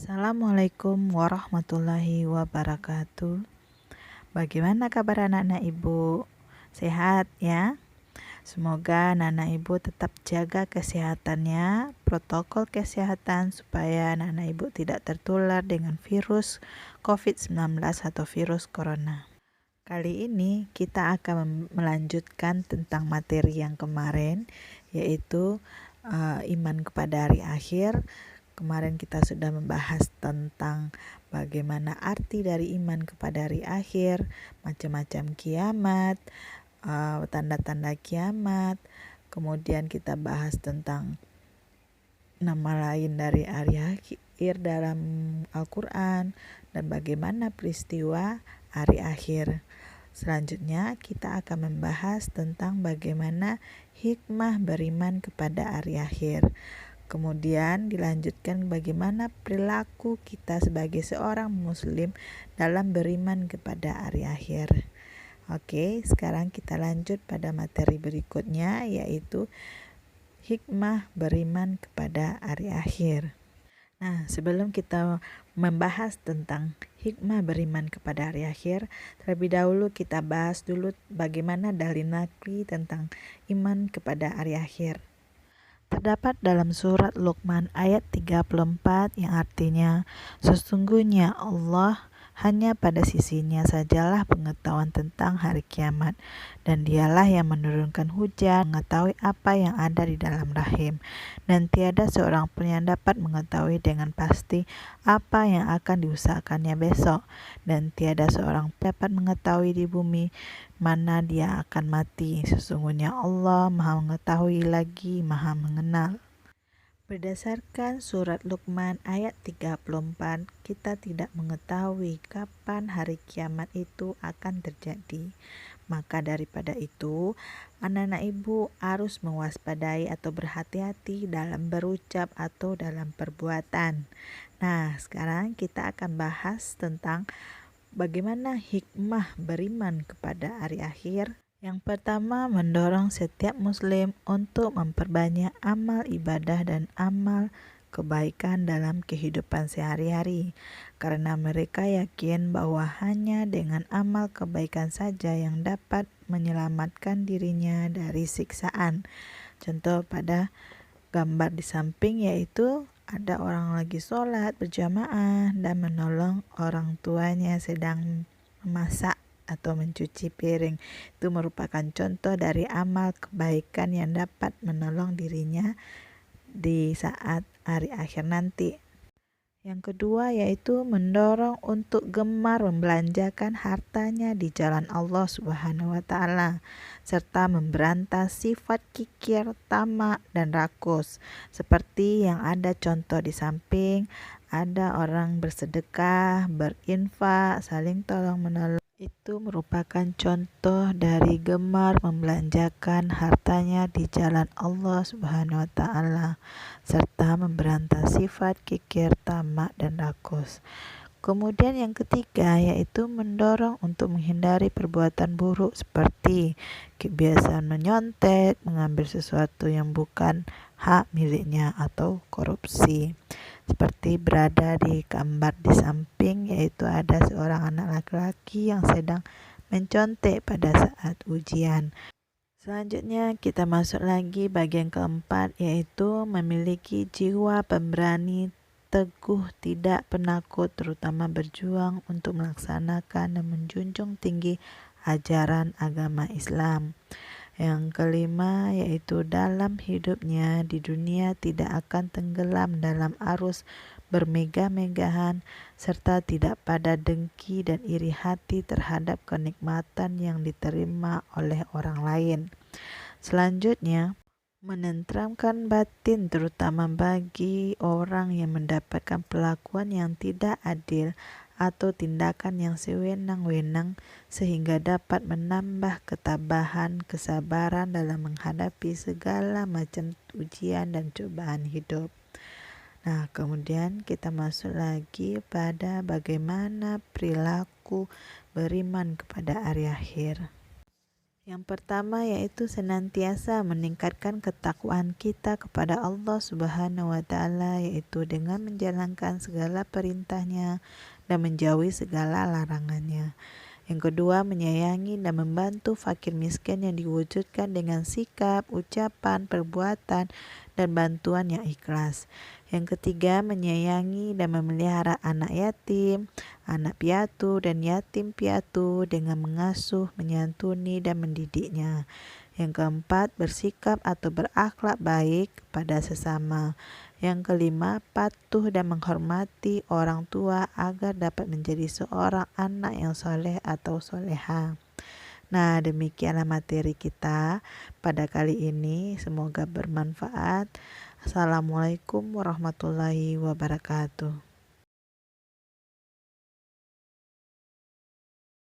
Assalamualaikum warahmatullahi wabarakatuh. Bagaimana kabar anak-anak ibu? Sehat ya? Semoga anak-anak ibu tetap jaga kesehatannya, protokol kesehatan supaya anak-anak ibu tidak tertular dengan virus COVID-19 atau virus corona. Kali ini kita akan melanjutkan tentang materi yang kemarin, yaitu iman kepada hari akhir. Kemarin kita sudah membahas tentang bagaimana arti dari iman kepada hari akhir, macam-macam kiamat, tanda-tanda kiamat. Kemudian kita bahas tentang nama lain dari hari akhir dalam Al-Quran dan bagaimana peristiwa hari akhir. Selanjutnya kita akan membahas tentang bagaimana hikmah beriman kepada hari akhir. Kemudian dilanjutkan bagaimana perilaku kita sebagai seorang muslim dalam beriman kepada hari akhir. Oke, sekarang kita lanjut pada materi berikutnya, yaitu hikmah beriman kepada hari akhir. Nah, sebelum kita membahas tentang hikmah beriman kepada hari akhir, terlebih dahulu kita bahas dulu bagaimana dalil nakli tentang iman kepada hari akhir. Terdapat dalam surat Luqman ayat 34 yang artinya, sesungguhnya Allah hanya pada sisinya sajalah pengetahuan tentang hari kiamat, dan dialah yang menurunkan hujan, mengetahui apa yang ada di dalam rahim, dan tiada seorang pun yang dapat mengetahui dengan pasti apa yang akan diusahakannya besok, dan tiada seorang pun dapat mengetahui di bumi mana dia akan mati. Sesungguhnya Allah Maha mengetahui lagi Maha mengenal. Berdasarkan surat Luqman ayat 34, kita tidak mengetahui kapan hari kiamat itu akan terjadi. Maka daripada itu, anak-anak ibu harus mewaspadai atau berhati-hati dalam berucap atau dalam perbuatan. Nah, sekarang kita akan bahas tentang bagaimana hikmah beriman kepada hari akhir. Yang pertama, mendorong setiap muslim untuk memperbanyak amal ibadah dan amal kebaikan dalam kehidupan sehari-hari, karena mereka yakin bahwa hanya dengan amal kebaikan saja yang dapat menyelamatkan dirinya dari siksaan. Contoh pada gambar di samping yaitu ada orang lagi sholat berjamaah dan menolong orang tuanya sedang memasak atau mencuci piring. Itu merupakan contoh dari amal kebaikan yang dapat menolong dirinya di saat hari akhir nanti. Yang kedua yaitu mendorong untuk gemar membelanjakan hartanya di jalan Allah Subhanahu wa Ta'ala, serta memberantas sifat kikir, tamak, dan rakus. Seperti yang ada contoh di samping, ada orang bersedekah, berinfak, saling tolong menolong. Itu merupakan contoh dari gemar membelanjakan hartanya di jalan Allah Subhanahu wa Ta'ala, serta memberantas sifat kikir, tamak, dan rakus. Kemudian yang ketiga yaitu mendorong untuk menghindari perbuatan buruk seperti kebiasaan menyontek, mengambil sesuatu yang bukan hak miliknya, atau korupsi. Seperti berada di gambar di samping, yaitu ada seorang anak laki-laki yang sedang mencontek pada saat ujian. Selanjutnya kita masuk lagi bagian keempat, yaitu memiliki jiwa pemberani, teguh, tidak penakut, terutama berjuang untuk melaksanakan dan menjunjung tinggi ajaran agama Islam. Yang kelima yaitu dalam hidupnya di dunia tidak akan tenggelam dalam arus bermegah-megahan, serta tidak pada dengki dan iri hati terhadap kenikmatan yang diterima oleh orang lain. Selanjutnya, menenteramkan batin terutama bagi orang yang mendapatkan perlakuan yang tidak adil atau tindakan yang sewenang-wenang, sehingga dapat menambah ketabahan, kesabaran dalam menghadapi segala macam ujian dan cobaan hidup. Nah, kemudian kita masuk lagi pada bagaimana perilaku beriman kepada hari akhir. Yang pertama yaitu senantiasa meningkatkan ketakwaan kita kepada Allah Subhanahu wa taala, yaitu dengan menjalankan segala perintahnya dan menjauhi segala larangannya. Yang kedua, menyayangi dan membantu fakir miskin yang diwujudkan dengan sikap, ucapan, perbuatan, dan bantuan yang ikhlas. Yang ketiga, menyayangi dan memelihara anak yatim, anak piatu, dan yatim piatu dengan mengasuh, menyantuni, dan mendidiknya. Yang keempat, bersikap atau berakhlak baik kepada sesama. Yang kelima, patuh dan menghormati orang tua agar dapat menjadi seorang anak yang soleh atau soleha. Nah, demikianlah materi kita pada kali ini. Semoga bermanfaat. Assalamualaikum warahmatullahi wabarakatuh.